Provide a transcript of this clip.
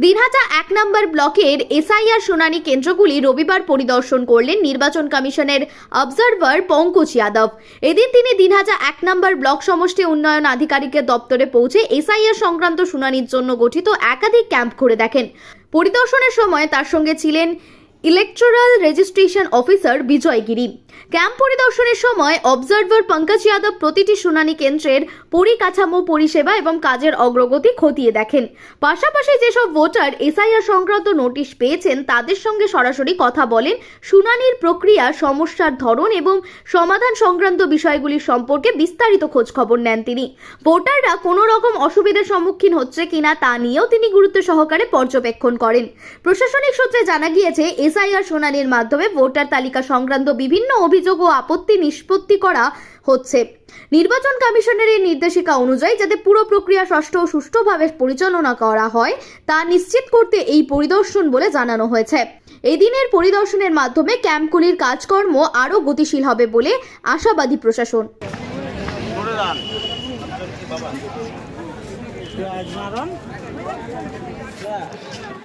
দিনহাটা ১ নম্বর ব্লকের এসআইআর শুনানি কেন্দ্রগুলি রবিবার পরিদর্শন করলেন নির্বাচন কমিশনের অবজারভার পঙ্কজ যাদব। এদিন তিনি দিনহাটা ১ নম্বর ব্লক সমষ্টি উন্নয়ন আধিকারিকের দপ্তরে পৌঁছে এসআইআর সংক্রান্ত শুনানির জন্য গঠিত একাধিক ক্যাম্প ঘুরে দেখেন। পরিদর্শনের সময় তার সঙ্গে ছিলেন ইলেকটোরাল রেজিস্ট্রেশন অফিসার বিজয় গিরি। ক্যাম্প পরিদর্শনের সময় অবজারভার পঙ্কজ যাদব প্রতিটি শুনানি কেন্দ্রের পরিকাঠামো, পরিষেবা এবং কাজের অগ্রগতি খতিয়ে দেখেন। পাশাপাশি যেসব ভোটার এসআইআর সংক্রান্ত নোটিশ পেয়েছেন তাদের সঙ্গে সরাসরি কথা বলেন। শুনানির প্রক্রিয়া, সমস্যার ধরন এবং সমাধান সংক্রান্ত বিষয়গুলি সম্পর্কে বিস্তারিত খোঁজ খবর নেন তিনি। ভোটাররা কোনো রকম অসুবিধার সম্মুখীন হচ্ছে কিনা তা নিয়েও তিনি গুরুত্ব সহকারে পর্যবেক্ষণ করেন। প্রশাসনিক সূত্রে জানা গিয়েছে, এসআইআর শুনানির মাধ্যমে ভোটার তালিকা সংক্রান্ত বিভিন্ন অভিযোগ ও আপত্তি নিষ্পত্তি করা হচ্ছে। নির্বাচন কমিশনের এই নির্দেশিকা অনুযায়ী যাতে পুরো প্রক্রিয়া সুষ্ঠুভাবে পরিচালনা করা হয় তা নিশ্চিত করতে এই পরিদর্শন বলে জানানো হয়েছে। এই দিনের পরিদর্শনের মাধ্যমে ক্যাম্পগুলির কাজকর্ম আরও গতিশীল হবে বলে আশাবাদী প্রশাসন।